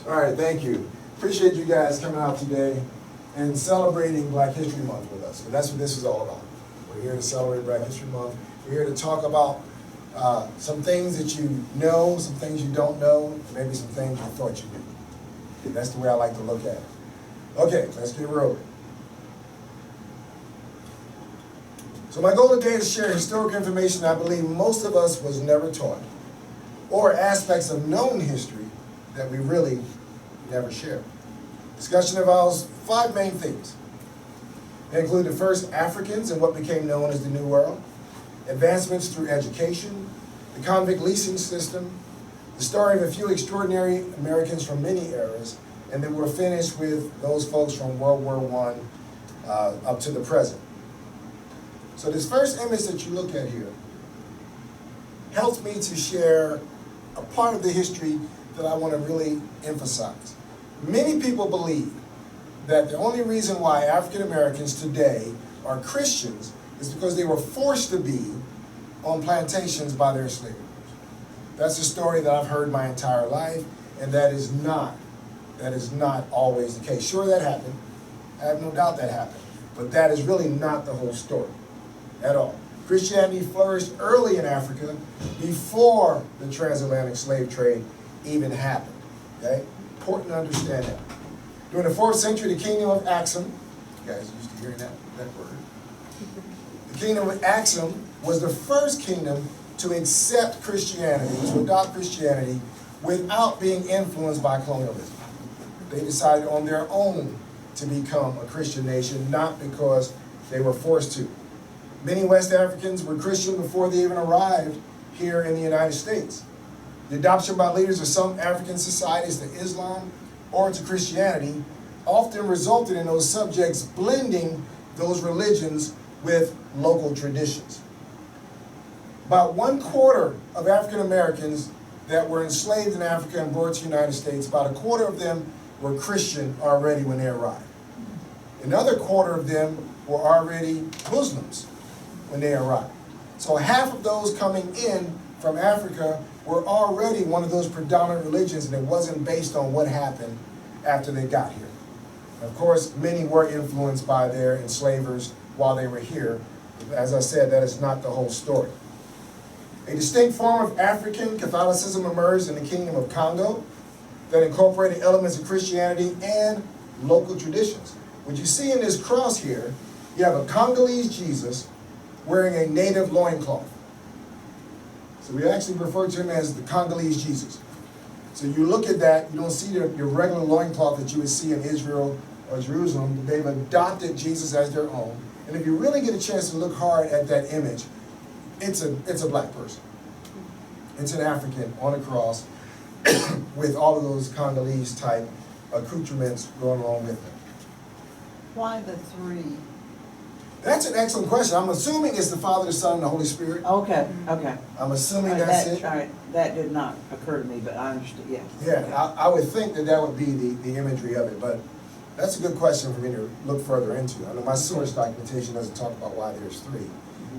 All right, thank you. Appreciate you guys coming out today and celebrating Black History Month with us. And that's what this is all about. We're here to celebrate Black History Month. We're here to talk about some things that you know, some things you don't know, maybe some things you thought you knew. And that's the way I like to look at it. Okay, let's get rolling. So my goal today is to share historical information I believe most of us was never taught, or aspects of known history that we really never share. Discussion involves 5 main themes. They include the first Africans and what became known as the New World, advancements through education, the convict leasing system, the story of a few extraordinary Americans from many eras, and then we're finished with those folks from World War I up to the present. So this first image that you look at here helps me to share a part of the history that I want to really emphasize. Many people believe that the only reason why African Americans today are Christians is because they were forced to be on plantations by their slave owners. That's a story that I've heard my entire life, and that is not always the case. Sure, that happened. I have no doubt that happened. But that is really not the whole story at all. Christianity flourished early in Africa before the transatlantic slave trade even happened. Okay? Important to understand that. During the 4th century, the kingdom of Axum, you guys used to hearing that word. The kingdom of Axum was the first kingdom to accept Christianity, to adopt Christianity without being influenced by colonialism. They decided on their own to become a Christian nation, not because they were forced to. Many West Africans were Christian before they even arrived here in the United States. The adoption by leaders of some African societies to Islam or to Christianity often resulted in those subjects blending those religions with local traditions. About 1/4 of African Americans that were enslaved in Africa and brought to the United States, about 1/4 of them were Christian already when they arrived. Another 1/4 of them were already Muslims when they arrived. So half of those coming in from Africa were already one of those predominant religions, and it wasn't based on what happened after they got here. Of course, many were influenced by their enslavers while they were here. As I said, that is not the whole story. A distinct form of African Catholicism emerged in the Kingdom of Congo that incorporated elements of Christianity and local traditions. What you see in this cross here, you have a Congolese Jesus wearing a native loincloth. So we actually refer to him as the Congolese Jesus. So you look at that, you don't see your regular loincloth that you would see in Israel or Jerusalem. They've adopted Jesus as their own. And if you really get a chance to look hard at that image, it's a black person. It's an African on a cross with all of those Congolese type accoutrements going along with them. Why the 3? That's an excellent question. I'm assuming it's the Father, the Son, and the Holy Spirit. Okay. I'm assuming All right, that's it. All right, that did not occur to me, but I understood, yeah. Yeah, Okay. I would think that would be the imagery of it, but that's a good question for me to look further into. I know my source documentation doesn't talk about why there's 3,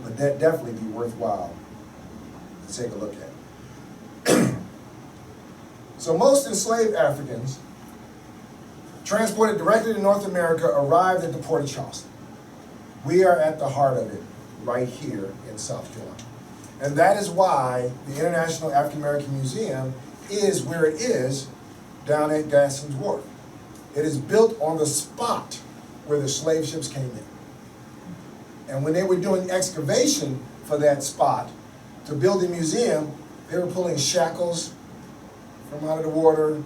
but that'd definitely be worthwhile to take a look at. So most enslaved Africans transported directly to North America arrived at the port of Charleston. We are at the heart of it right here in South Carolina. And that is why the International African American Museum is where it is down at Gadsden's Wharf. It is built on the spot where the slave ships came in. And when they were doing excavation for that spot to build the museum, they were pulling shackles from out of the water,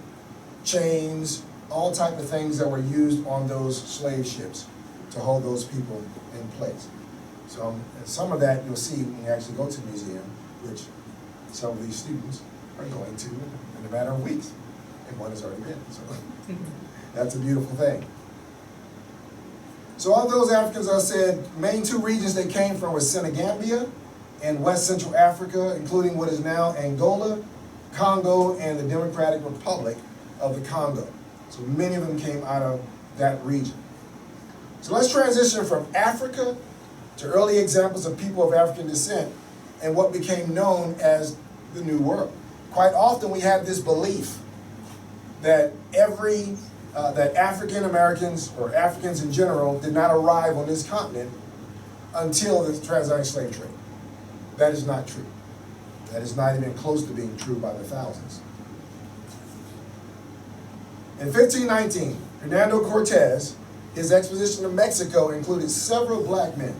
chains, all type of things that were used on those slave ships to hold those people in place. So some of that you'll see when you actually go to the museum, which some of these students are going to in a matter of weeks, and one has already been. So that's a beautiful thing. So all those Africans, I said, main 2 regions they came from was Senegambia and West Central Africa, including what is now Angola, Congo, and the Democratic Republic of the Congo. So many of them came out of that region. So let's transition from Africa to early examples of people of African descent and what became known as the New World. Quite often we have this belief that that African Americans or Africans in general did not arrive on this continent until the transatlantic slave trade. That is not true. That is not even close to being true by the thousands. In 1519, Hernando Cortez, his expedition to Mexico included several black men,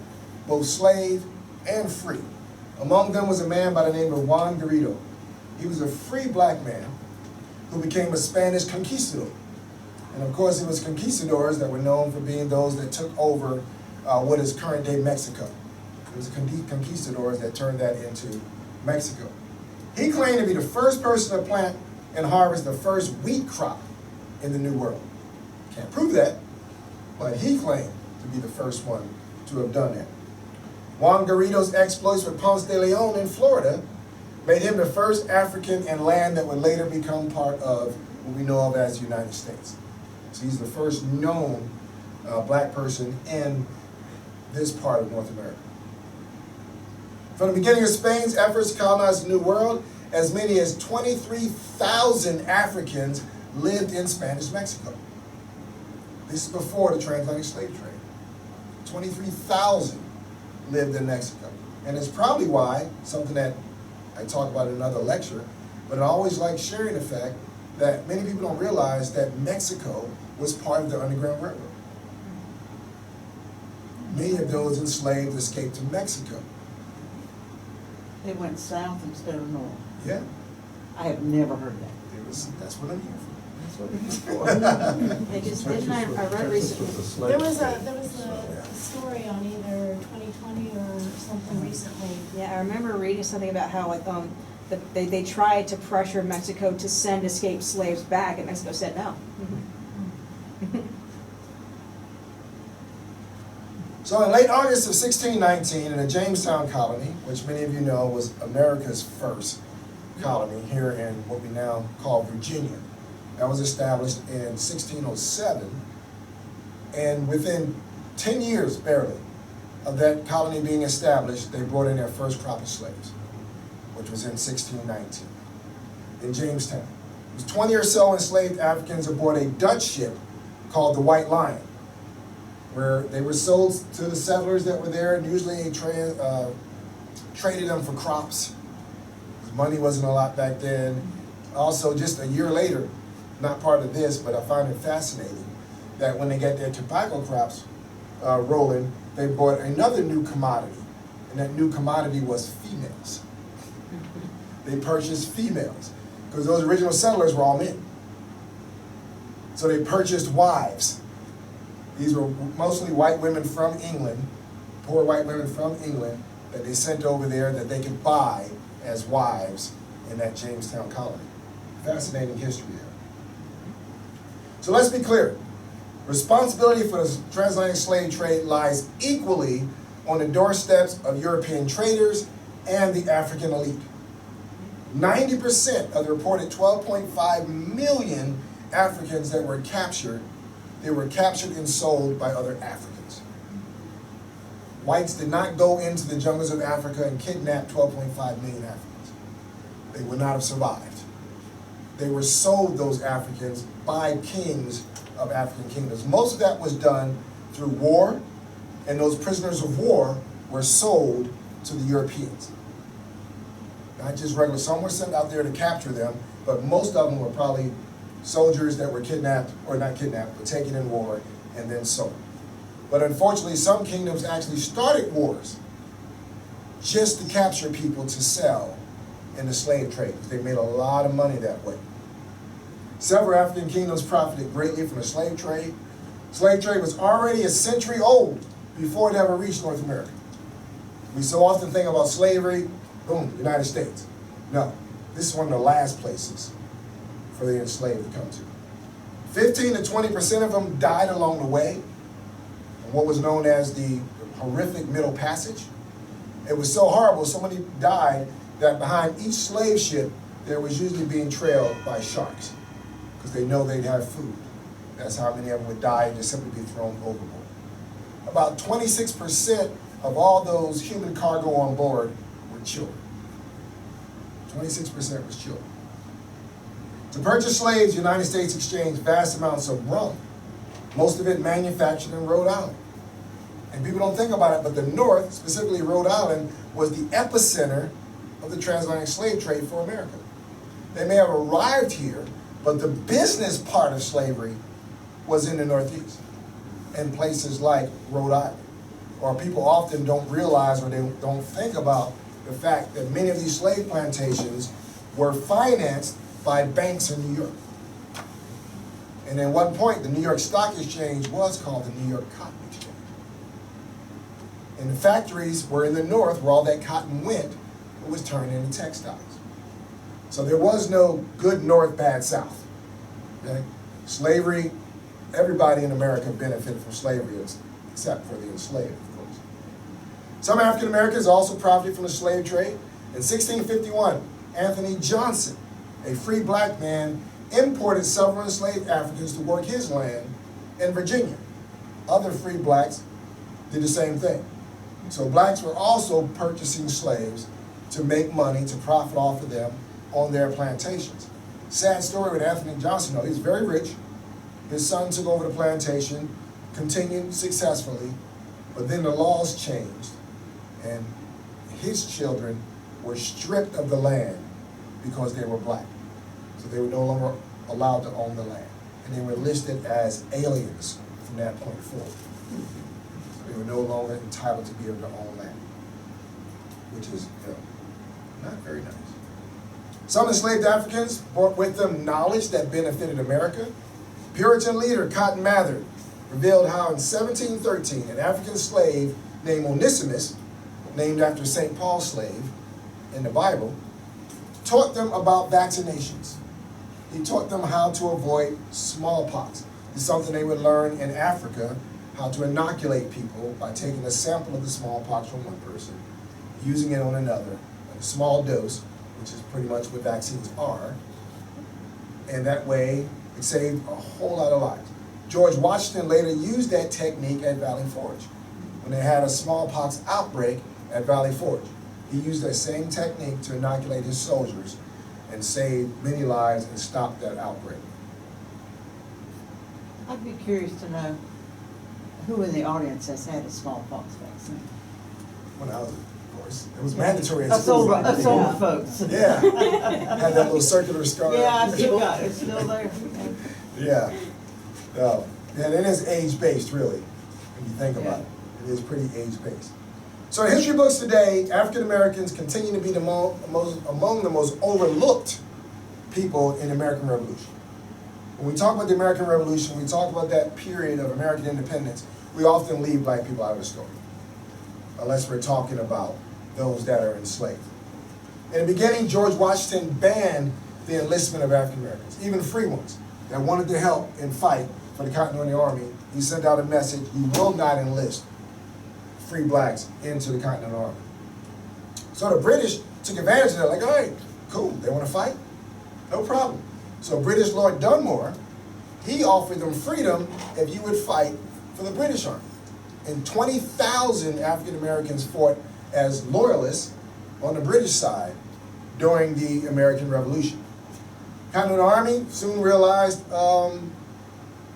both slave and free. Among them was a man by the name of Juan Garrido. He was a free black man who became a Spanish conquistador. And of course, it was conquistadors that were known for being those that took over what is current-day Mexico. It was conquistadors that turned that into Mexico. He claimed to be the first person to plant and harvest the first wheat crop in the New World. Can't prove that, but he claimed to be the first one to have done that. Juan Garrido's exploits with Ponce de Leon in Florida made him the first African in land that would later become part of what we know of as the United States. So he's the first known black person in this part of North America. From the beginning of Spain's efforts to colonize the New World, as many as 23,000 Africans lived in Spanish Mexico. This is before the transatlantic slave trade. 23,000 lived in Mexico. And it's probably why, something that I talk about in another lecture, but I always like sharing the fact that many people don't realize that Mexico was part of the Underground Railroad. Many of those enslaved escaped to Mexico. They went south instead of north. Yeah. I have never heard that. That's what I'm here for. That's what it is for. They just didn't. I read recently. There was a story on either 2020 or something recently. Yeah, I remember reading something about how like they tried to pressure Mexico to send escaped slaves back, and Mexico said no. So in late August of 1619, in the Jamestown colony, which many of you know was America's first colony here in what we now call Virginia, that was established in 1607, and within 10 years, barely, of that colony being established, they brought in their first crop of slaves, which was in 1619, in Jamestown. It was 20 or so enslaved Africans aboard a Dutch ship called the White Lion, where they were sold to the settlers that were there, and usually they traded them for crops. Money wasn't a lot back then. Also, just a year later, not part of this, but I find it fascinating, that when they got their tobacco crops rolling, they bought another new commodity, and that new commodity was females. They purchased females, because those original settlers were all men. So they purchased wives. These were mostly white women from England, poor white women from England, that they sent over there that they could buy as wives in that Jamestown colony. Fascinating history there. So let's be clear. Responsibility for the transatlantic slave trade lies equally on the doorsteps of European traders and the African elite. 90% of the reported 12.5 million Africans that were captured, they were captured and sold by other Africans. Whites did not go into the jungles of Africa and kidnap 12.5 million Africans. They would not have survived. They were sold, those Africans, by kings of African kingdoms. Most of that was done through war, and those prisoners of war were sold to the Europeans. Not just regular, some were sent out there to capture them, but most of them were probably soldiers that were kidnapped, or not kidnapped, but taken in war and then sold. But unfortunately, some kingdoms actually started wars just to capture people to sell in the slave trade. They made a lot of money that way. Several African kingdoms profited greatly from the slave trade. Slave trade was already a century old before it ever reached North America. We so often think about slavery, boom, United States. No, this is one of the last places for the enslaved to come to. 15 to 20% of them died along the way, in what was known as the horrific Middle Passage. It was so horrible, so many died, that behind each slave ship, there was usually being trailed by sharks, because they know they'd have food. That's how many of them would die and just simply be thrown overboard. About 26% of all those human cargo on board were children. 26% was children. To purchase slaves, the United States exchanged vast amounts of rum, most of it manufactured in Rhode Island. And people don't think about it, but the North, specifically Rhode Island, was the epicenter of the transatlantic slave trade for America. They may have arrived here, but the business part of slavery was in the Northeast, in places like Rhode Island. Or people often don't realize, or they don't think about the fact that many of these slave plantations were financed by banks in New York. And at one point, the New York Stock Exchange was called the New York Cotton Exchange. And the factories were in the North, where all that cotton went. It was turned into textiles. So there was no good North, bad South. Okay? Slavery, everybody in America benefited from slavery, except for the enslaved, of course. Some African Americans also profited from the slave trade. In 1651, Anthony Johnson, a free black man, imported several enslaved Africans to work his land in Virginia. Other free blacks did the same thing. So blacks were also purchasing slaves to make money, to profit off of them on their plantations. Sad story with Anthony Johnson, though. He was very rich. His son took over the plantation, continued successfully, but then the laws changed, and his children were stripped of the land because they were black. So they were no longer allowed to own the land. And they were listed as aliens from that point forward. So they were no longer entitled to be able to own land, which is, not very nice. Some enslaved Africans brought with them knowledge that benefited America. Puritan leader Cotton Mather revealed how in 1713, an African slave named Onesimus, named after St. Paul's slave in the Bible, taught them about vaccinations. He taught them how to avoid smallpox. It's something they would learn in Africa, how to inoculate people by taking a sample of the smallpox from one person, using it on another, a small dose, which is pretty much what vaccines are, and that way it saved a whole lot of lives. George Washington later used that technique at Valley Forge. When they had a smallpox outbreak at Valley Forge, he used that same technique to inoculate his soldiers and saved many lives and stopped that outbreak. I'd be curious to know who in the audience has had a smallpox vaccine. When I was, of course, it was mandatory at Us school. older folks. Yeah, had that little circular scar. Yeah, I still got it, it's still there. Yeah, no, and it is age-based, really, when you think about it. It is pretty age-based. So in history books today, African Americans continue to be among the most overlooked people in the American Revolution. When we talk about the American Revolution, we talk about that period of American independence, we often leave black people out of the story, unless we're talking about those that are enslaved. In the beginning, George Washington banned the enlistment of African Americans, even free ones that wanted to help and fight for the Continental Army. He sent out a message: you will not enlist free blacks into the Continental Army. So the British took advantage of that, like, all right, cool, they want to fight? No problem. So British Lord Dunmore, he offered them freedom if you would fight for the British Army. And 20,000 African Americans fought as loyalists on the British side during the American Revolution. Continental Army soon realized,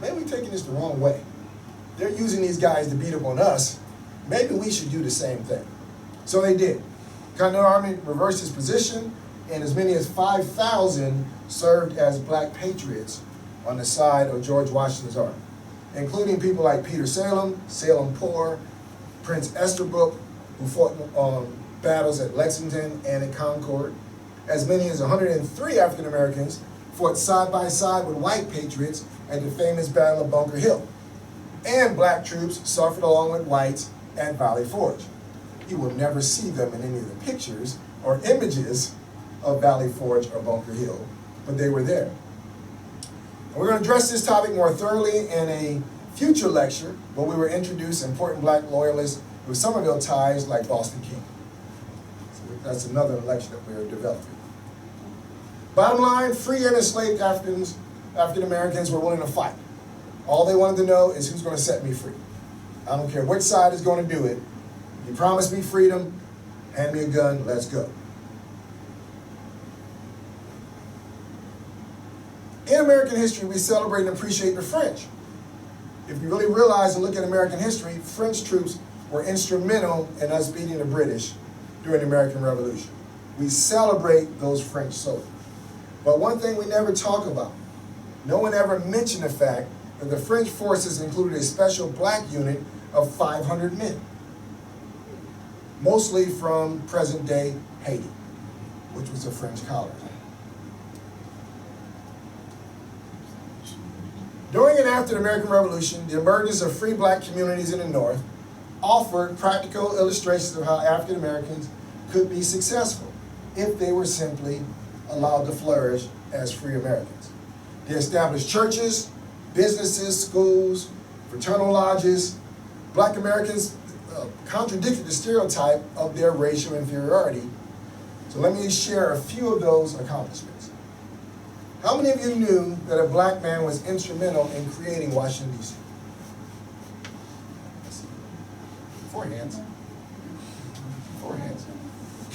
maybe we're taking this the wrong way. They're using these guys to beat up on us. Maybe we should do the same thing. So they did. Continental Army reversed its position, and as many as 5,000 served as black patriots on the side of George Washington's army, including people like Peter Salem, Salem Poor, Prince Esterbrook, who fought battles at Lexington and at Concord. As many as 103 African Americans fought side by side with white patriots at the famous Battle of Bunker Hill. And black troops suffered along with whites at Valley Forge. You will never see them in any of the pictures or images of Valley Forge or Bunker Hill, but they were there. And we're going to address this topic more thoroughly in a future lecture, where we will introduce important black loyalists with Somerville ties like Boston King. So that's another lecture that we're developing. Bottom line, free and enslaved African Americans were willing to fight. All they wanted to know is who's going to set me free. I don't care which side is going to do it. You promise me freedom, hand me a gun, let's go. In American history, we celebrate and appreciate the French. If you really realize and look at American history, French troops were instrumental in us beating the British during the American Revolution. We celebrate those French soldiers. But one thing we never talk about, no one ever mentioned the fact that the French forces included a special black unit of 500 men, mostly from present-day Haiti, which was a French colony. During and after the American Revolution, the emergence of free black communities in the North offered practical illustrations of how African Americans could be successful if they were simply allowed to flourish as free Americans. They established churches, businesses, schools, fraternal lodges. Black Americans contradicted the stereotype of their racial inferiority. So let me share a few of those accomplishments. How many of you knew that a black man was instrumental in creating Washington, D.C.? Four hands. Four hands.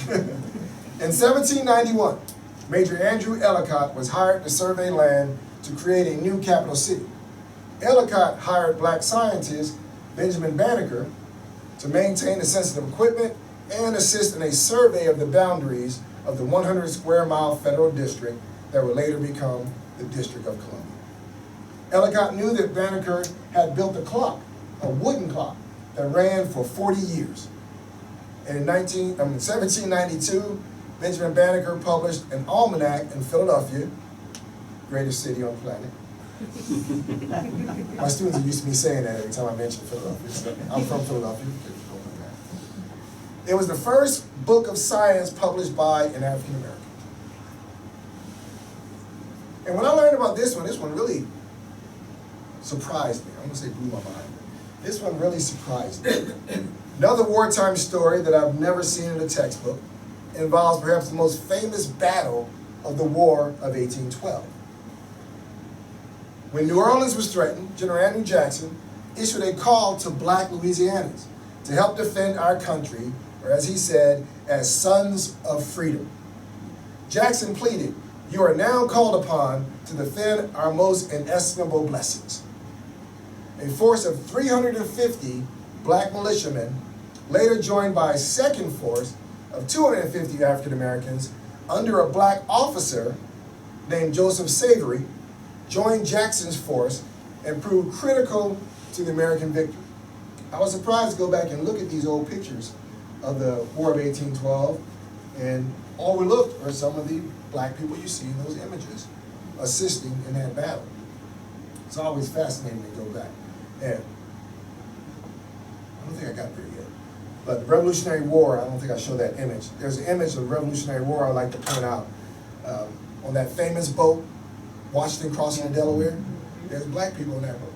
In 1791, Major Andrew Ellicott was hired to survey land to create a new capital city. Ellicott hired black scientist Benjamin Banneker to maintain the sensitive equipment and assist in a survey of the boundaries of the 100 square mile federal district that would later become the District of Columbia. Ellicott knew that Banneker had built a clock, a wooden clock, that ran for 40 years. And in 1792, Benjamin Banneker published an almanac in Philadelphia, greatest city on the planet. My students are used to me saying that every time I mention Philadelphia. So I'm from Philadelphia. It was the first book of science published by an African American. And when I learned about this one really surprised me. I'm gonna say blew my mind. This one really surprised me. Another wartime story that I've never seen in a textbook involves perhaps the most famous battle of the War of 1812. When New Orleans was threatened, General Andrew Jackson issued a call to black Louisianans to help defend our country, or as he said, as sons of freedom. Jackson pleaded, "You are now called upon to defend our most inestimable blessings." A force of 350 black militiamen, later joined by a second force of 250 African Americans under a black officer named Joseph Savory, joined Jackson's force and proved critical to the American victory. I was surprised to go back and look at these old pictures of the War of 1812 and overlooked are some of the black people you see in those images assisting in that battle. It's always fascinating to go back. And I don't think I got there yet. But the Revolutionary War, I don't think I showed that image. There's an image of the Revolutionary War I'd like to point out. On that famous boat, Washington crossing the Delaware, there's black people in that boat,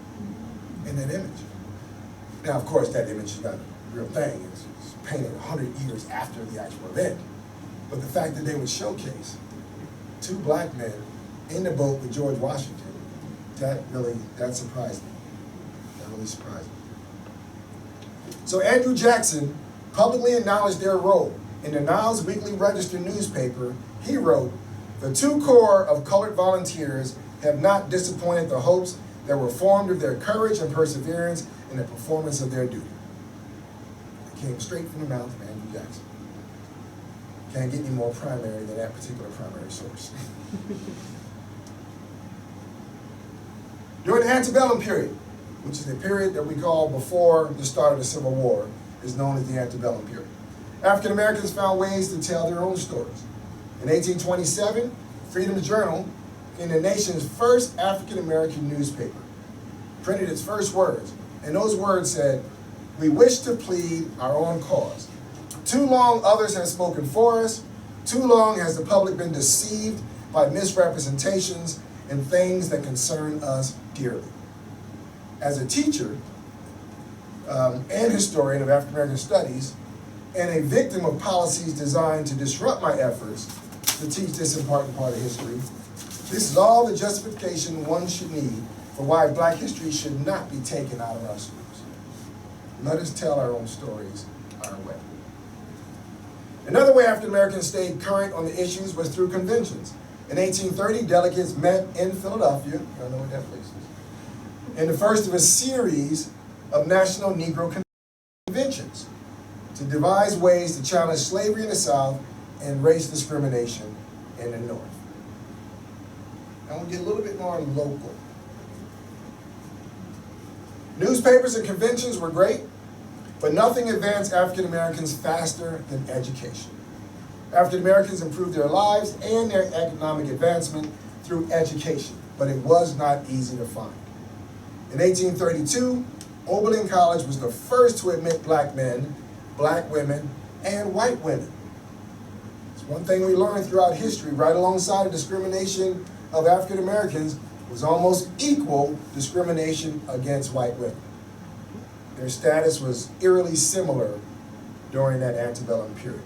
in that image. Now, of course, that image is not a real thing. It's painted 100 years after the actual event. But the fact that they would showcase two black men in the boat with George Washington, that surprised me. That really surprised me. So Andrew Jackson publicly acknowledged their role. In the Niles Weekly Register newspaper, he wrote, "The two corps of colored volunteers have not disappointed the hopes that were formed of their courage and perseverance in the performance of their duty." It came straight from the mouth of Andrew Jackson. Can't get any more primary than that particular primary source. During the antebellum period, which is the period that we call before the start of the Civil War, is known as the antebellum period. African Americans found ways to tell their own stories. In 1827, Freedom's Journal, in the nation's first African American newspaper, printed its first words, and those words said, "We wish to plead our own cause. Too long others have spoken for us. Too long has the public been deceived by misrepresentations and things that concern us dearly." As a teacher and historian of African American studies, and a victim of policies designed to disrupt my efforts to teach this important part of history, this is all the justification one should need for why Black history should not be taken out of our schools. Let us tell our own stories our way. Another way African Americans stayed current on the issues was through conventions. In 1830, delegates met in Philadelphia, y'all know what that place is, in the first of a series of national Negro conventions to devise ways to challenge slavery in the South and race discrimination in the North. Now we'll get a little bit more local. Newspapers and conventions were great, but nothing advanced African Americans faster than education. African Americans improved their lives and their economic advancement through education, but it was not easy to find. In 1832, Oberlin College was the first to admit black men, black women, and white women. It's one thing we learned throughout history, right alongside the discrimination of African Americans was almost equal discrimination against white women. Their status was eerily similar during that antebellum period.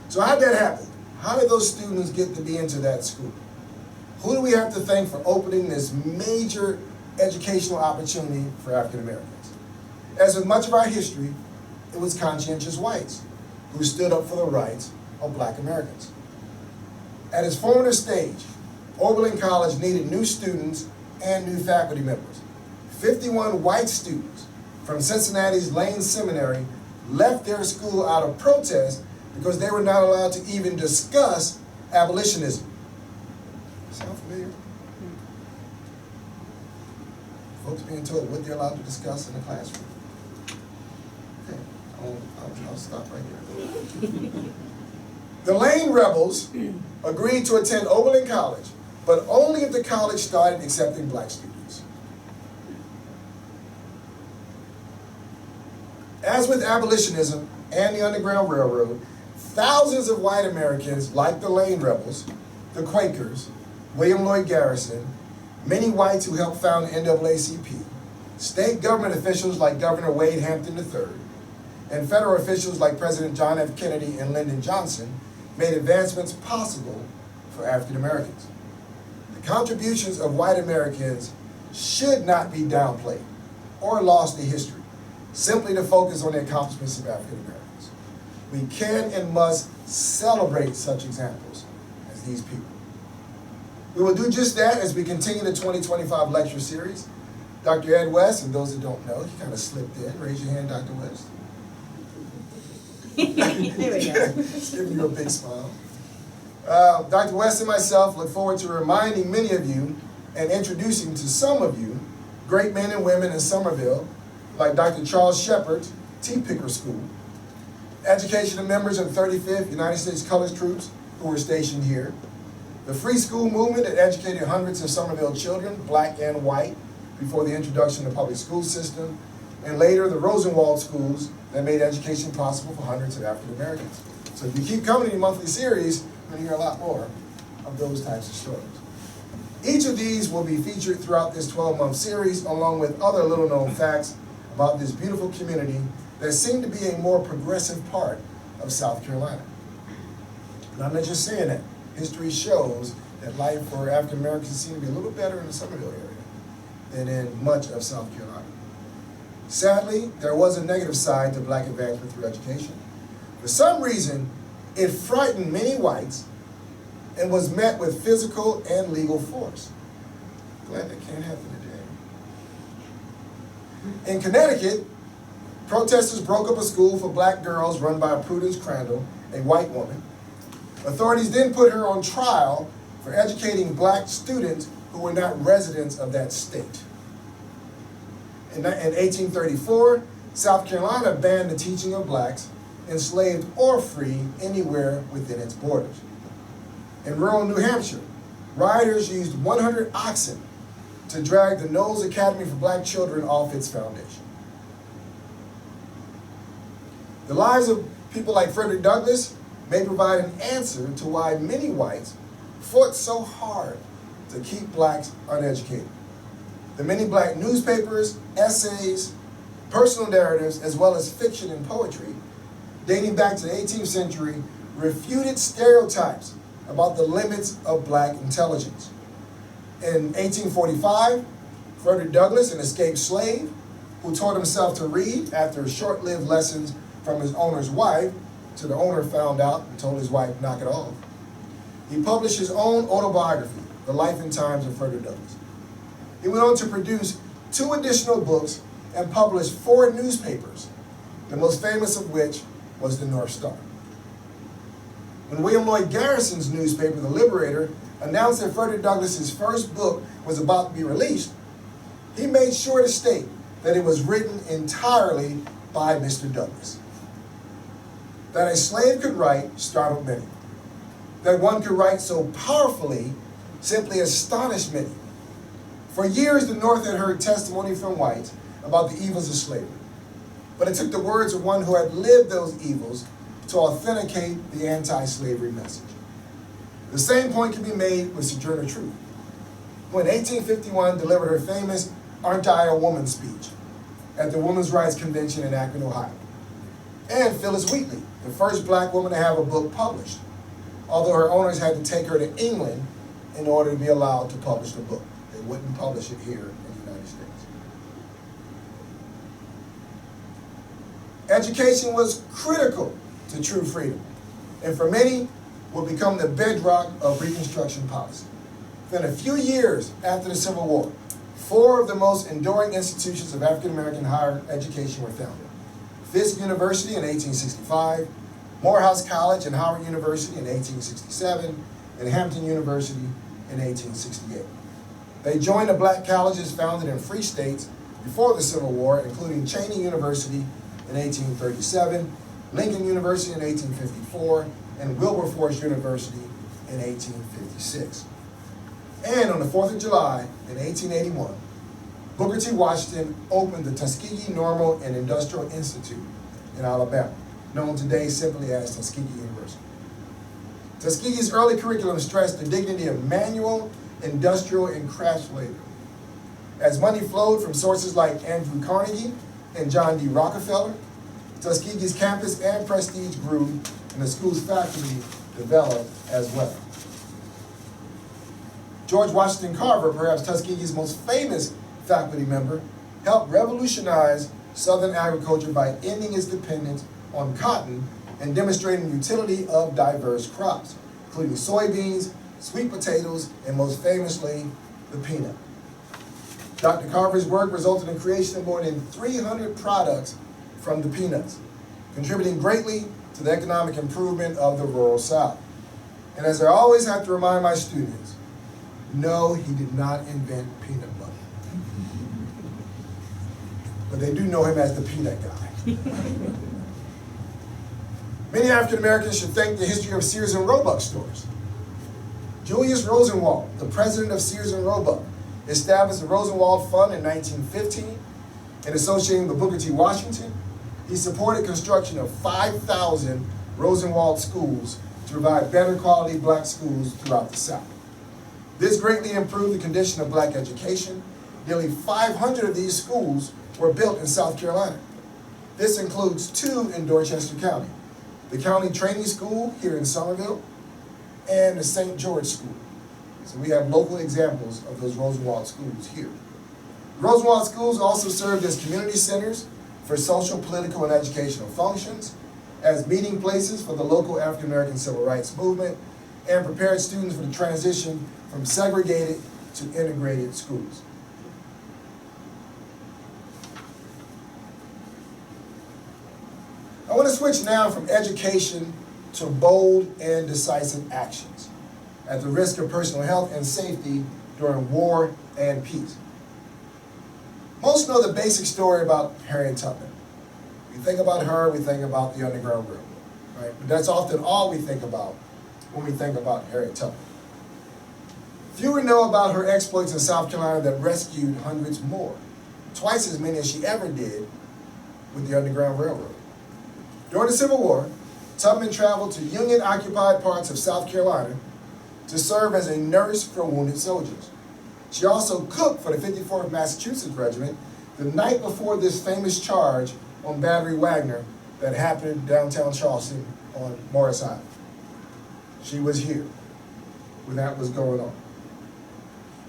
So how'd that happen? How did those students get to be into that school? Who do we have to thank for opening this major educational opportunity for African Americans? As with much of our history, it was conscientious whites who stood up for the rights of black Americans. At its formative stage, Oberlin College needed new students and new faculty members. 51 white students from Cincinnati's Lane Seminary left their school out of protest because they were not allowed to even discuss abolitionism. Sound familiar? Folks being told what they're allowed to discuss in the classroom. Okay, I'll stop right here. The Lane rebels agreed to attend Oberlin College, but only if the college started accepting black students. As with abolitionism and the Underground Railroad, thousands of white Americans, like the Lane rebels, the Quakers, William Lloyd Garrison, many whites who helped found the NAACP, state government officials like Governor Wade Hampton III, and federal officials like President John F. Kennedy and Lyndon Johnson made advancements possible for African Americans. The contributions of white Americans should not be downplayed or lost to history, simply to focus on the accomplishments of African Americans. We can and must celebrate such examples as these people. We will do just that as we continue the 2025 lecture series. Dr. Ed West, and those that don't know, he kind of slipped in. Raise your hand, Dr. West. There we go. Giving you a big smile. Dr. West and myself look forward to reminding many of you and introducing to some of you great men and women in Somerville, like Dr. Charles Shepard's Tea Picker School, education of members of the 35th United States Colored Troops who were stationed here, the free school movement that educated hundreds of Somerville children, black and white, before the introduction of the public school system, and later the Rosenwald schools that made education possible for hundreds of African Americans. So if you keep coming to the monthly series, you're going to hear a lot more of those types of stories. Each of these will be featured throughout this 12-month series, along with other little-known facts about this beautiful community that seem to be a more progressive part of South Carolina. And I'm not just saying that. History shows that life for African Americans seems to be a little better in the Somerville area than in much of South Carolina. Sadly, there was a negative side to black advancement through education. For some reason, it frightened many whites and was met with physical and legal force. Glad that can't happen today. In Connecticut, protesters broke up a school for black girls run by Prudence Crandall, a white woman. Authorities then put her on trial for educating black students who were not residents of that state. In 1834, South Carolina banned the teaching of blacks, enslaved or free, anywhere within its borders. In rural New Hampshire, rioters used 100 oxen to drag the Knowles Academy for Black Children off its foundation. The lives of people like Frederick Douglass may provide an answer to why many whites fought so hard to keep blacks uneducated. The many black newspapers, essays, personal narratives, as well as fiction and poetry, dating back to the 18th century, refuted stereotypes about the limits of black intelligence. In 1845, Frederick Douglass, an escaped slave who taught himself to read after short-lived lessons from his owner's wife, till the owner found out and told his wife, knock it off, he published his own autobiography, The Life and Times of Frederick Douglass. He went on to produce 2 additional books and published 4 newspapers, the most famous of which was the North Star. When William Lloyd Garrison's newspaper, The Liberator, announced that Frederick Douglass's first book was about to be released, he made sure to state that it was written entirely by Mr. Douglass. That a slave could write startled many. That one could write so powerfully simply astonished many. For years, the North had heard testimony from whites about the evils of slavery. But it took the words of one who had lived those evils to authenticate the anti-slavery message. The same point can be made with Sojourner Truth, who in 1851 delivered her famous "Aren't I a Woman" speech at the Women's Rights Convention in Akron, Ohio. And Phyllis Wheatley, the first black woman to have a book published, although her owners had to take her to England in order to be allowed to publish the book. They wouldn't publish it here in the United States. Education was critical to true freedom, and for many will become the bedrock of Reconstruction policy. Then a few years after the Civil War, 4 of the most enduring institutions of African American higher education were founded. Fisk University in 1865, Morehouse College and Howard University in 1867, and Hampton University in 1868. They joined the black colleges founded in free states before the Civil War, including Cheyney University in 1837, Lincoln University in 1854, and Wilberforce University in 1856. And on the 4th of July in 1881, Booker T. Washington opened the Tuskegee Normal and Industrial Institute in Alabama, known today simply as Tuskegee University. Tuskegee's early curriculum stressed the dignity of manual, industrial, and craft labor. As money flowed from sources like Andrew Carnegie and John D. Rockefeller, Tuskegee's campus and prestige grew, and the school's faculty developed as well. George Washington Carver, perhaps Tuskegee's most famous faculty member, helped revolutionize Southern agriculture by ending its dependence on cotton and demonstrating the utility of diverse crops, including soybeans, sweet potatoes, and most famously, the peanut. Dr. Carver's work resulted in the creation of more than 300 products from the peanuts, contributing greatly to the economic improvement of the rural South. And as I always have to remind my students, no, he did not invent peanut butter. But they do know him as the peanut guy. Many African Americans should thank the history of Sears and Roebuck stores. Julius Rosenwald, the president of Sears and Roebuck, established the Rosenwald Fund in 1915, and associating with Booker T. Washington, he supported construction of 5,000 Rosenwald schools to provide better quality black schools throughout the South. This greatly improved the condition of black education. Nearly 500 of these schools were built in South Carolina. This includes 2 in Dorchester County, the County Training School here in Somerville, and the St. George School. So we have local examples of those Rosenwald schools here. Rosenwald schools also served as community centers for social, political, and educational functions, as meeting places for the local African American civil rights movement, and prepared students for the transition from segregated to integrated schools. I want to switch now from education to bold and decisive actions at the risk of personal health and safety during war and peace. Most know the basic story about Harriet Tubman. We think about her, we think about the Underground Railroad, right? But that's often all we think about when we think about Harriet Tubman. Fewer know about her exploits in South Carolina that rescued hundreds more, twice as many as she ever did with the Underground Railroad. During the Civil War, Tubman traveled to Union-occupied parts of South Carolina to serve as a nurse for wounded soldiers. She also cooked for the 54th Massachusetts Regiment the night before this famous charge on Battery Wagner that happened downtown Charleston on Morris Island. She was here when that was going on.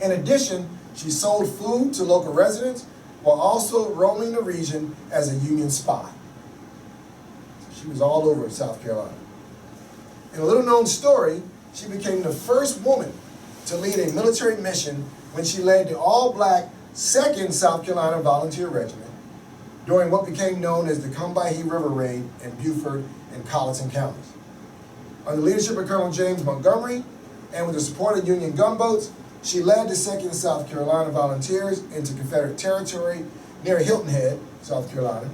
In addition, she sold food to local residents while also roaming the region as a Union spy. She was all over South Carolina. In a little known story, she became the first woman to lead a military mission when she led the all-black 2nd South Carolina Volunteer Regiment during what became known as the Combahee River Raid in Beaufort and Colleton counties. Under the leadership of Colonel James Montgomery and with the support of Union gunboats, she led the 2nd South Carolina Volunteers into Confederate territory near Hilton Head, South Carolina.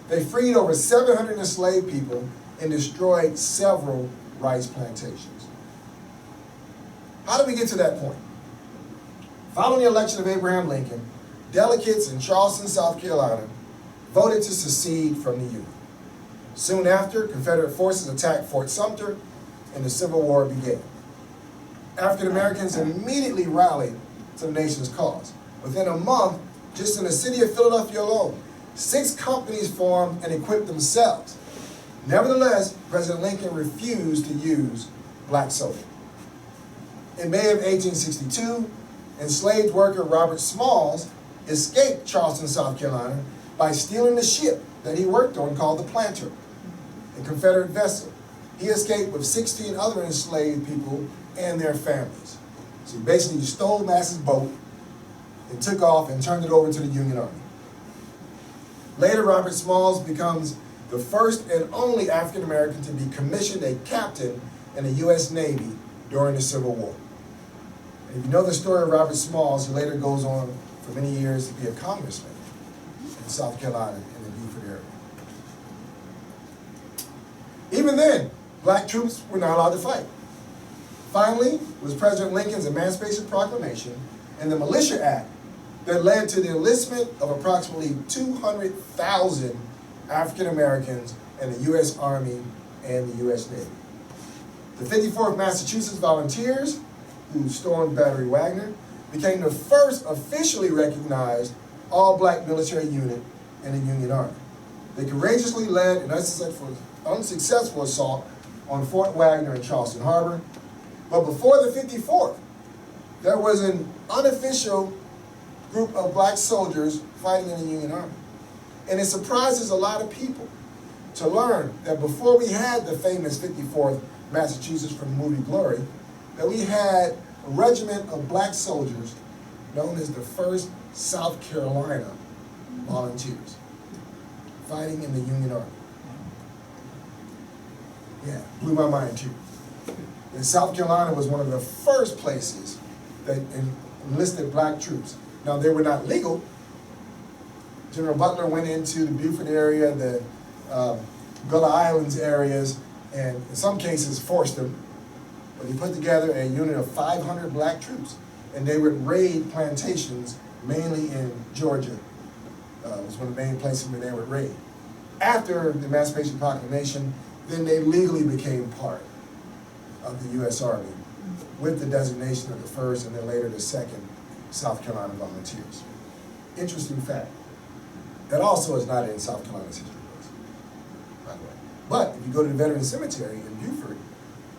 They freed over 700 enslaved people and destroyed several rice plantations. How did we get to that point? Following the election of Abraham Lincoln, delegates in Charleston, South Carolina, voted to secede from the Union. Soon after, Confederate forces attacked Fort Sumter, and the Civil War began. African Americans immediately rallied to the nation's cause. Within a month, just in the city of Philadelphia alone, 6 companies formed and equipped themselves. Nevertheless, President Lincoln refused to use black soldiers. In May of 1862, enslaved worker Robert Smalls escaped Charleston, South Carolina by stealing the ship that he worked on called the Planter, a Confederate vessel. He escaped with 16 other enslaved people and their families. So he basically stole Mass's boat and took off and turned it over to the Union Army. Later, Robert Smalls becomes the first and only African American to be commissioned a captain in the U.S. Navy during the Civil War. And if you know the story of Robert Smalls, he later goes on for many years to be a congressman in South Carolina in the Beaufort area. Even then, black troops were not allowed to fight. Finally, was President Lincoln's Emancipation Proclamation and the Militia Act that led to the enlistment of approximately 200,000 African Americans in the U.S. Army and the U.S. Navy. The 54th Massachusetts Volunteers, who stormed Battery Wagner, became the first officially recognized all-black military unit in the Union Army. They courageously led an unsuccessful assault on Fort Wagner in Charleston Harbor. But before the 54th, there was an unofficial group of black soldiers fighting in the Union Army. And it surprises a lot of people to learn that before we had the famous 54th Massachusetts from the movie Glory, that we had a regiment of black soldiers known as the 1st South Carolina Volunteers fighting in the Union Army. Yeah, blew my mind too. And South Carolina was one of the first places that enlisted black troops. Now, they were not legal. General Butler went into the Beaufort area, the Gullah Islands areas, and in some cases forced them. But he put together a unit of 500 black troops, and they would raid plantations, mainly in Georgia. It was one of the main places where they would raid. After the Emancipation Proclamation, then they legally became part of the U.S. Army with the designation of the 1st and then later the 2nd South Carolina Volunteers. Interesting fact. That also is not in South Carolina's history books, by the way. But if you go to the Veterans Cemetery in Beaufort,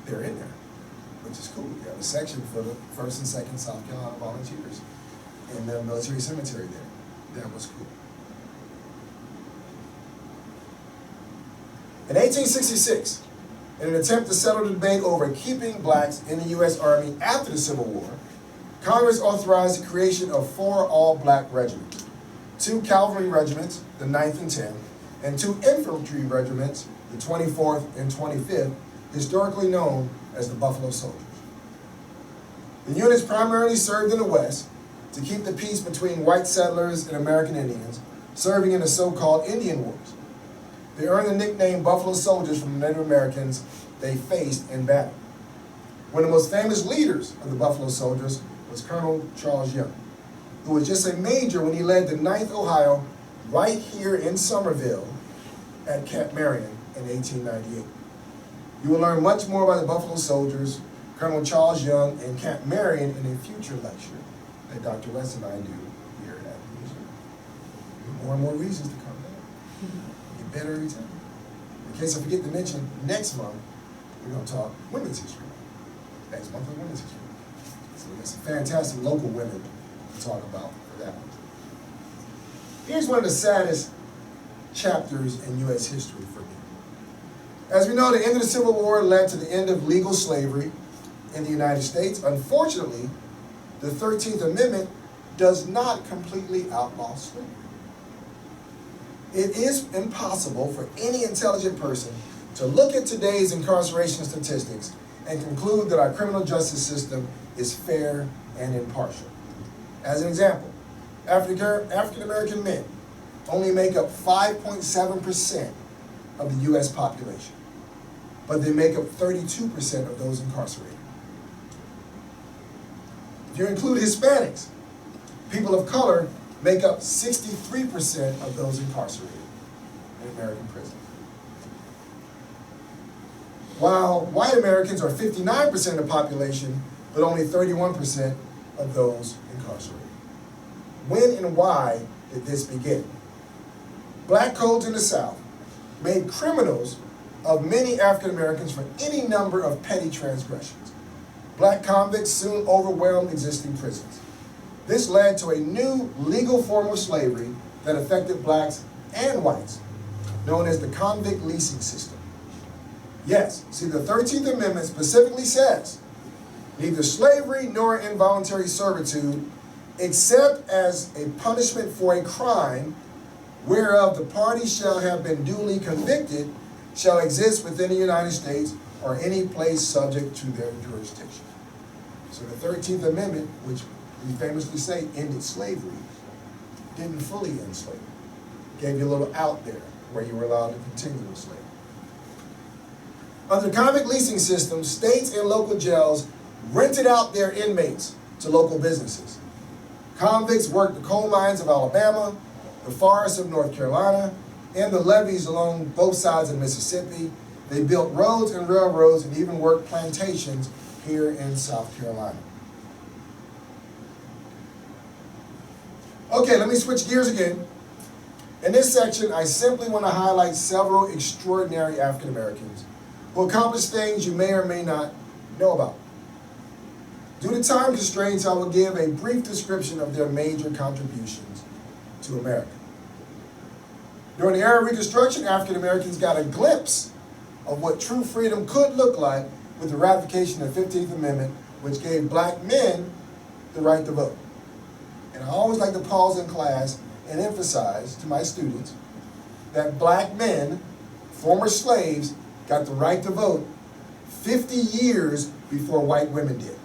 they're in there, which is cool. You have a section for the 1st and 2nd South Carolina Volunteers in the military cemetery there. That was cool. In 1866, in an attempt to settle the debate over keeping blacks in the U.S. Army after the Civil War, Congress authorized the creation of 4 all-black regiments, 2 cavalry regiments, the 9th and 10th, and 2 infantry regiments, the 24th and 25th, historically known as the Buffalo Soldiers. The units primarily served in the West to keep the peace between white settlers and American Indians, serving in the so-called Indian Wars. They earned the nickname Buffalo Soldiers from the Native Americans they faced in battle. One of the most famous leaders of the Buffalo Soldiers was Colonel Charles Young, who was just a major when he led the 9th Ohio right here in Somerville at Camp Marion in 1898. You will learn much more about the Buffalo Soldiers, Colonel Charles Young, and Camp Marion in a future lecture that Dr. West and I do here at the museum. More and more reasons to come back. Get better every time. In case I forget to mention, next month we're going to talk women's history. Next month is women's history. So we got some fantastic local women to talk about for that one. Here's one of the saddest chapters in U.S. history for me. As we know, the end of the Civil War led to the end of legal slavery in the United States, unfortunately, the 13th Amendment does not completely outlaw slavery. It is impossible for any intelligent person to look at today's incarceration statistics and conclude that our criminal justice system is fair and impartial. As an example, African American men only make up 5.7% of the U.S. population, but they make up 32% of those incarcerated. If you include Hispanics, people of color make up 63% of those incarcerated in American prisons. While white Americans are 59% of the population, but only 31% of those incarcerated. When and why did this begin? Black codes in the South made criminals of many African Americans for any number of petty transgressions. Black convicts soon overwhelmed existing prisons. This led to a new legal form of slavery that affected blacks and whites, known as the convict leasing system. Yes, see, the 13th Amendment specifically says, neither slavery nor involuntary servitude, except as a punishment for a crime whereof the party shall have been duly convicted, shall exist within the United States or any place subject to their jurisdiction. So the 13th Amendment, which we famously say ended slavery, didn't fully end slavery. It gave you a little out there where you were allowed to continue with slavery. Under the convict leasing system, states and local jails rented out their inmates to local businesses. Convicts worked the coal mines of Alabama, the forests of North Carolina, and the levees along both sides of Mississippi. They built roads and railroads and even worked plantations here in South Carolina. Okay, let me switch gears again. In this section, I simply want to highlight several extraordinary African Americans who accomplished things you may or may not know about. Due to time constraints, I will give a brief description of their major contributions to America. During the era of Reconstruction, African Americans got a glimpse of what true freedom could look like with the ratification of the 15th Amendment, which gave black men the right to vote. And I always like to pause in class and emphasize to my students that black men, former slaves, got the right to vote 50 years before white women did.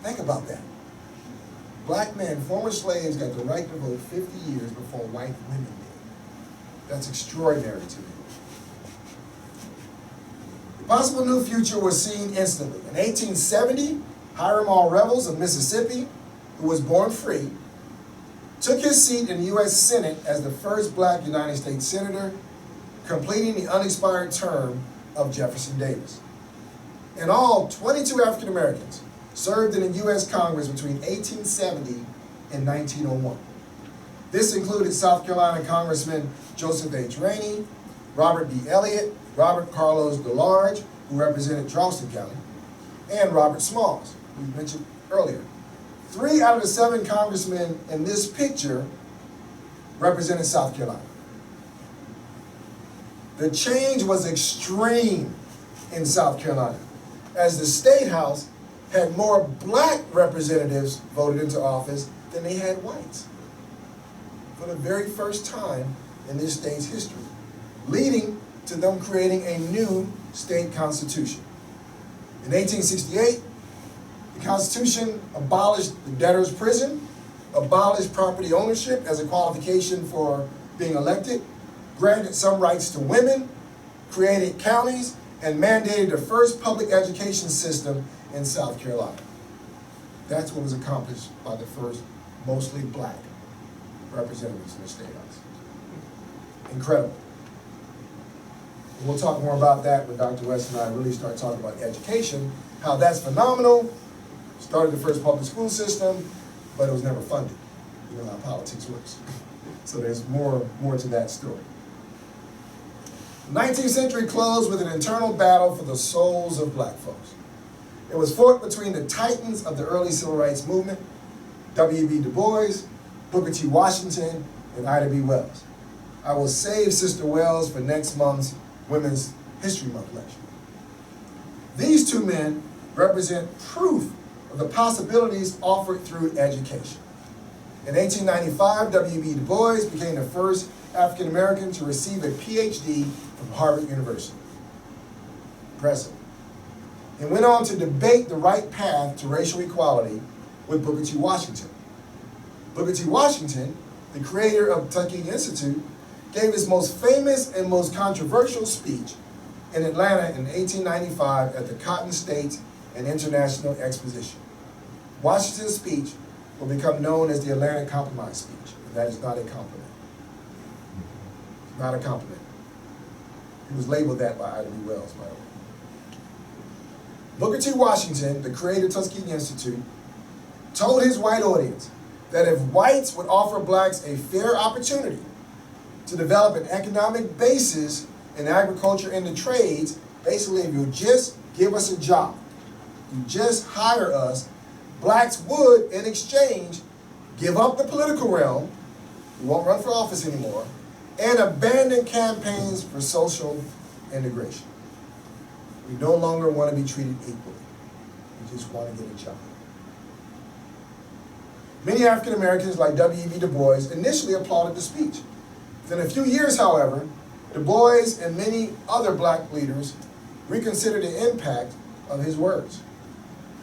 Think about that. Black men, former slaves, got the right to vote 50 years before white women did. That's extraordinary to me. The possible new future was seen instantly. In 1870, Hiram R. Revels of Mississippi, who was born free, took his seat in the U.S. Senate as the first black United States senator, completing the unexpired term of Jefferson Davis. In all, 22 African Americans served in the U.S. Congress between 1870 and 1901. This included South Carolina Congressman Joseph H. Rainey, Robert B. Elliott, Robert Carlos DeLarge, who represented Charleston County, and Robert Smalls, who we mentioned earlier. 3 out of the 7 congressmen in this picture represented South Carolina. The change was extreme in South Carolina, as the State House had more black representatives voted into office than they had whites, for the very first time in this state's history, leading to them creating a new state constitution. In 1868, the Constitution abolished the debtor's prison, abolished property ownership as a qualification for being elected, granted some rights to women, created counties, and mandated the first public education system in South Carolina. That's what was accomplished by the first mostly black representatives in the State House. Incredible. And we'll talk more about that when Dr. West and I really start talking about education, how that's phenomenal. Started the first public school system, but it was never funded. You know how politics works. So there's more to that story. The 19th century closed with an internal battle for the souls of black folks. It was fought between the titans of the early civil rights movement, W.B. Du Bois, Booker T. Washington, and Ida B. Wells. I will save Sister Wells for next month's Women's History Month lecture. These two men represent proof of the possibilities offered through education. In 1895, W.B. Du Bois became the first African American to receive a PhD from Harvard University. Impressive. And went on to debate the right path to racial equality with Booker T. Washington. Booker T. Washington, the creator of the Tuskegee Institute, gave his most famous and most controversial speech in Atlanta in 1895 at the Cotton State and International Exposition. Washington's speech will become known as the Atlantic Compromise speech, and that is not a compliment. Not a compliment. He was labeled that by Ida B. Wells, by the way. Booker T. Washington, the creator of Tuskegee Institute, told his white audience that if whites would offer blacks a fair opportunity to develop an economic basis in agriculture and the trades, basically if you just give us a job, you just hire us, blacks would, in exchange, give up the political realm, we won't run for office anymore, and abandon campaigns for social integration. We no longer want to be treated equally. We just want to get a job. Many African Americans, like W.E.B. Du Bois, initially applauded the speech. Within a few years, however, Du Bois and many other black leaders reconsidered the impact of his words.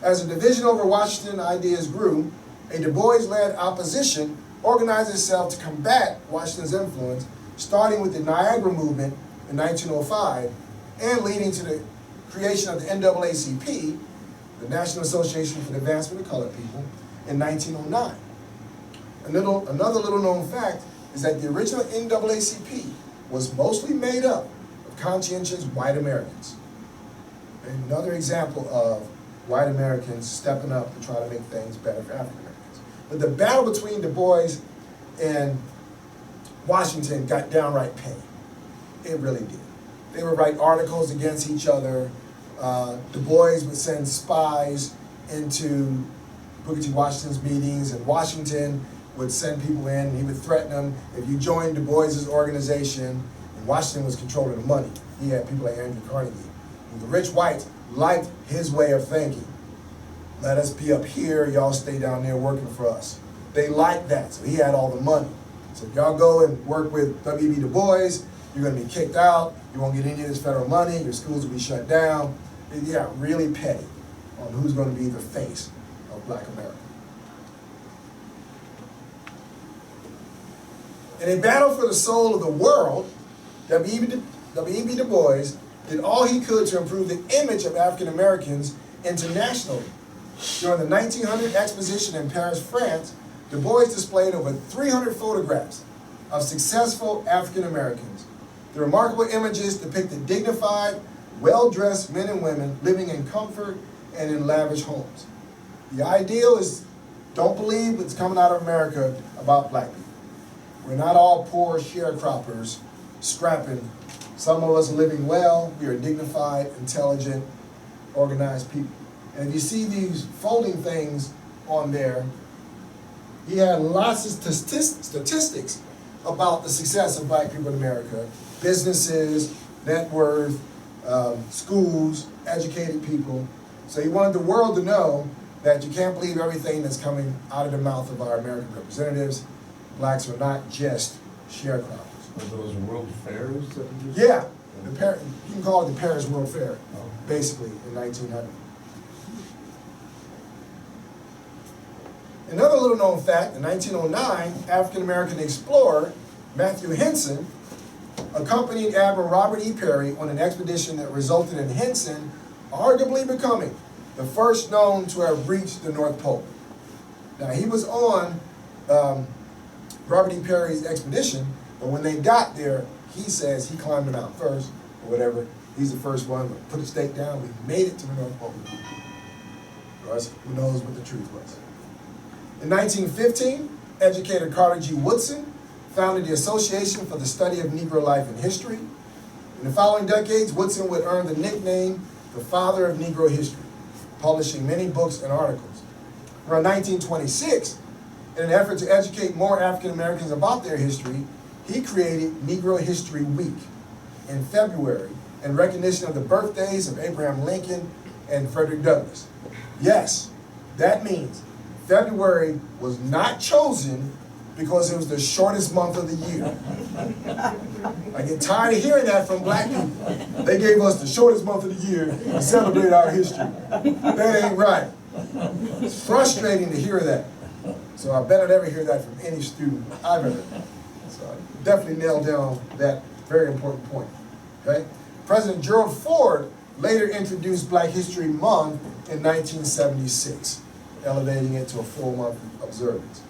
As the division over Washington ideas grew, a Du Bois-led opposition organized itself to combat Washington's influence, starting with the Niagara Movement in 1905 and leading to the creation of the NAACP, the National Association for the Advancement of Colored People, in 1909. Another little known fact is that the original NAACP was mostly made up of conscientious white Americans. Another example of white Americans stepping up to try to make things better for African Americans. But the battle between Du Bois and Washington got downright petty. It really did. They would write articles against each other. Du Bois would send spies into Booker T. Washington's meetings, and Washington would send people in, and he would threaten them. If you joined Du Bois's organization, and Washington was controlling the money. He had people like Andrew Carnegie. And the rich whites liked his way of thinking. Let us be up here, y'all stay down there working for us. They liked that, so he had all the money. So if y'all go and work with W.B. Du Bois, you're gonna be kicked out, you won't get any of this federal money, your schools will be shut down. It got really petty on who's gonna be the face of black America. In a battle for the soul of the world, W.E.B. Du Bois did all he could to improve the image of African Americans internationally. During the 1900 exposition in Paris, France, Du Bois displayed over 300 photographs of successful African Americans. The remarkable images depicted dignified, well-dressed men and women living in comfort and in lavish homes. The ideal is, don't believe what's coming out of America about black people. We're not all poor sharecroppers scrapping. Some of us are living well. We are dignified, intelligent, organized people. And if you see these folding things on there, he had lots of statistics about the success of black people in America. Businesses, net worth, schools, educated people. So he wanted the world to know that you can't believe everything that's coming out of the mouth of our American representatives. Blacks are not just sharecroppers. Were those world fairs that you just... Yeah, you can call it the Paris World Fair, basically, in 1900. Another little known fact, in 1909, African-American explorer Matthew Henson accompanied Admiral Robert E. Peary on an expedition that resulted in Henson arguably becoming the first known to have reached the North Pole. Now, he was on Robert E. Peary's expedition, but when they got there, he says he climbed the mountain first, or whatever. He's the first one, but put a stake down, we made it to the North Pole. Of course, who knows what the truth was. In 1915, educator Carter G. Woodson founded the Association for the Study of Negro Life and History. In the following decades, Woodson would earn the nickname the Father of Negro History, publishing many books and articles. Around 1926, in an effort to educate more African Americans about their history, he created Negro History Week in February in recognition of the birthdays of Abraham Lincoln, and Frederick Douglass. Yes, that means February was not chosen because it was the shortest month of the year. I get tired of hearing that from black people. They gave us the shortest month of the year to celebrate our history. That ain't right. It's frustrating to hear that. So I better never hear that from any student I've ever had. So I definitely nailed down that very important point. Okay? President Gerald Ford later introduced Black History Month in 1976, elevating it to a full-month observance.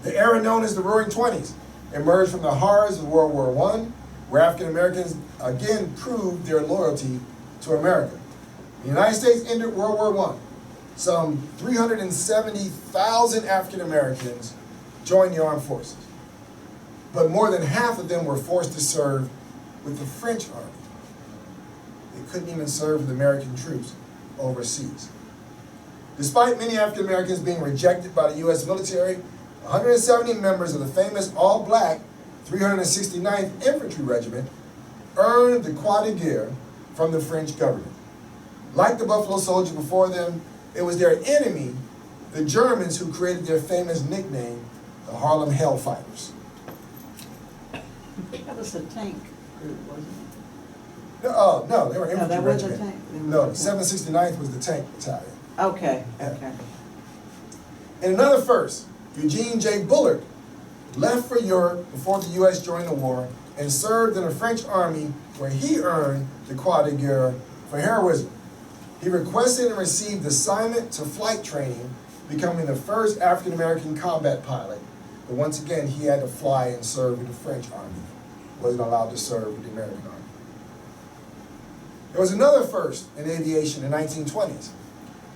The era known as the Roaring Twenties emerged from the horrors of World War I, where African Americans again proved their loyalty to America. The United States ended World War I. Some 370,000 African Americans joined the armed forces, but more than half of them were forced to serve with the French army. They couldn't even serve with American troops overseas. Despite many African Americans being rejected by the U.S. military, 170 members of the famous all-black 369th Infantry Regiment earned the Croix de Guerre from the French government. Like the Buffalo Soldiers before them, it was their enemy, the Germans, who created their famous nickname, the Harlem Hellfighters. That was the tank group, wasn't it? No, they were infantry No, that wasn't regiment. tank. They were No, the tank. 769th was the tank battalion. Okay, Yeah. okay. In another first, Eugene J. Bullard left for Europe before the U.S. joined the war and served in the French army, where he earned the Croix de Guerre for heroism. He requested and received assignment to flight training, becoming the first African-American combat pilot. But once again, he had to fly and serve with the French army. Wasn't allowed to serve with the American army. There was another first in aviation in the 1920s.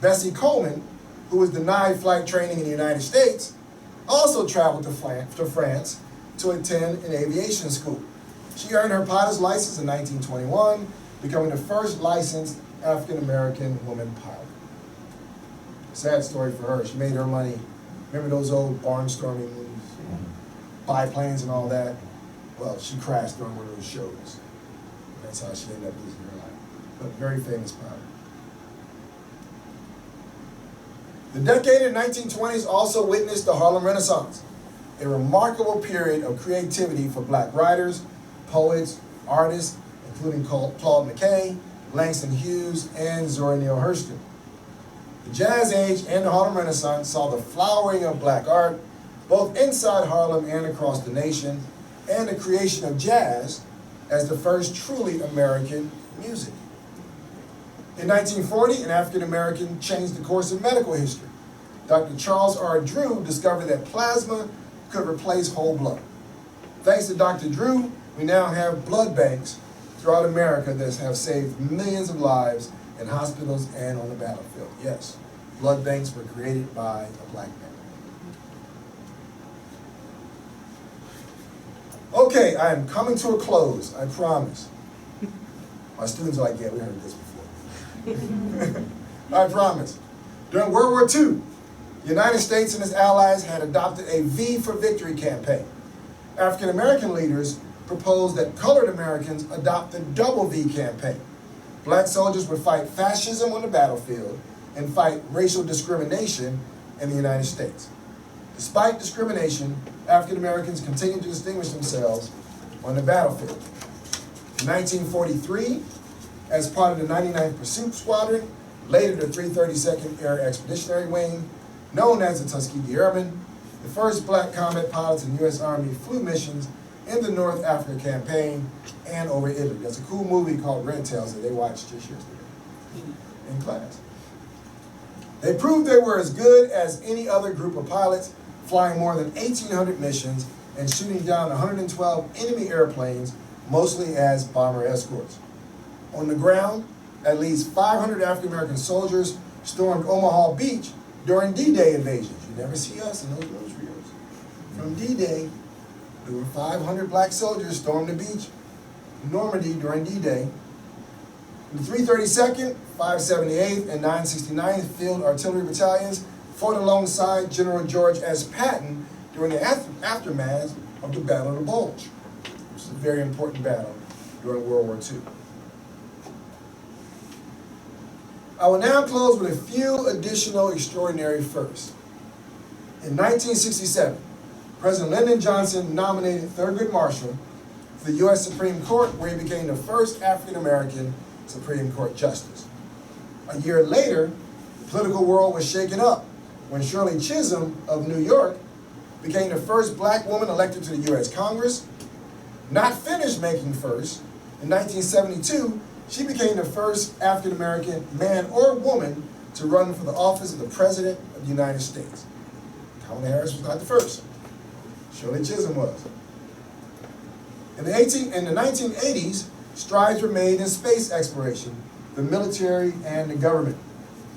Bessie Coleman, who was denied flight training in the United States, also traveled to France to attend an aviation school. She earned her pilot's license in 1921, becoming the first licensed African-American woman pilot. Sad story for her. She made her money. Remember those old barnstorming movies? Biplanes and all that? Well, she crashed during one of those shows. That's how she ended up losing her life. But very famous pilot. The decade of the 1920s also witnessed the Harlem Renaissance, a remarkable period of creativity for black writers, poets, artists, including Claude McKay, Langston Hughes, and Zora Neale Hurston. The Jazz Age and the Harlem Renaissance saw the flowering of black art, both inside Harlem and across the nation, and the creation of jazz as the first truly American music. In 1940, an African American changed the course of medical history. Dr. Charles R. Drew discovered that plasma could replace whole blood. Thanks to Dr. Drew, we now have blood banks throughout America that have saved millions of lives in hospitals and on the battlefield. Yes, blood banks were created by a black man. Okay, I am coming to a close, I promise. My students are like, yeah, we heard this before. I promise. During World War II, the United States and its allies had adopted a V for Victory campaign. African American leaders proposed that colored Americans adopt the Double V campaign. Black soldiers would fight fascism on the battlefield and fight racial discrimination in the United States. Despite discrimination, African Americans continued to distinguish themselves on the battlefield. In 1943, as part of the 99th Pursuit Squadron, later the 332nd Air Expeditionary Wing, known as the Tuskegee Airmen, the first black combat pilots in the U.S. Army flew missions in the North Africa campaign and over Italy. There's a cool movie called Red Tails that they watched just yesterday in class. They proved they were as good as any other group of pilots, flying more than 1,800 missions and shooting down 112 enemy airplanes, mostly as bomber escorts. On the ground, at least 500 African-American soldiers stormed Omaha Beach during D-Day invasions. You never see us in those newsreels. From D-Day, there were 500 black soldiers stormed the beach in Normandy during D-Day. The 332nd, 578th, and 969th Field Artillery Battalions fought alongside General George S. Patton during the aftermath of the Battle of the Bulge, which is a very important battle during World War II. I will now close with a few additional extraordinary firsts. In 1967, President Lyndon Johnson nominated Thurgood Marshall for the U.S. Supreme Court, where he became the first African-American Supreme Court justice. A year later, the political world was shaken up when Shirley Chisholm of New York became the first black woman elected to the U.S. Congress. Not finished making first, in 1972, she became the first African-American man or woman to run for the office of the President of the United States. Kamala Harris was not the first. Shirley Chisholm was. In the 1980s, strides were made in space exploration, the military, and the government.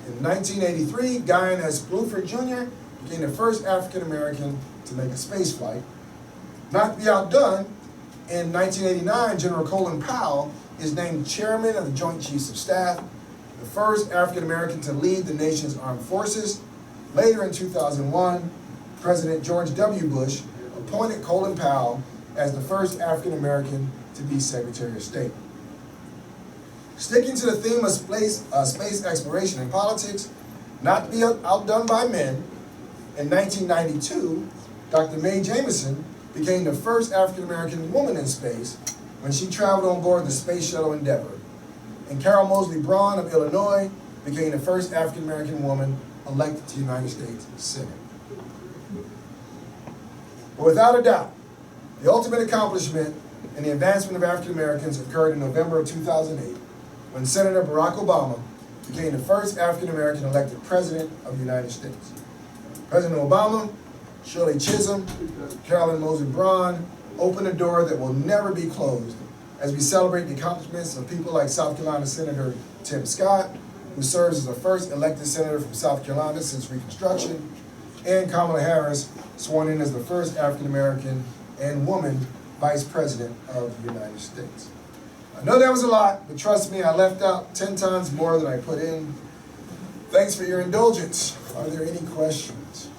In 1983, Guyan S. Bluford Jr. became the first African-American to make a space flight. Not to be outdone, in 1989, General Colin Powell is named chairman of the Joint Chiefs of Staff, the first African-American to lead the nation's armed forces. Later in 2001, President George W. Bush appointed Colin Powell as the first African-American to be Secretary of State. Sticking to the theme of space exploration and politics, not to be outdone by men, in 1992, Dr. Mae Jemison became the first African-American woman in space when she traveled on board the Space Shuttle Endeavour. And Carol Moseley Braun of Illinois became the first African-American woman elected to the United States Senate. But without a doubt, the ultimate accomplishment in the advancement of African Americans occurred in November of 2008, when Senator Barack Obama became the first African American elected President of the United States. President Obama, Shirley Chisholm, Carolyn Moseley Braun opened a door that will never be closed as we celebrate the accomplishments of people like South Carolina Senator Tim Scott, who serves as the first elected senator from South Carolina since Reconstruction, and Kamala Harris, sworn in as the first African American and woman Vice President of the United States. I know that was a lot, but trust me, I left out 10 times more than I put in. Thanks for your indulgence. Are there any questions?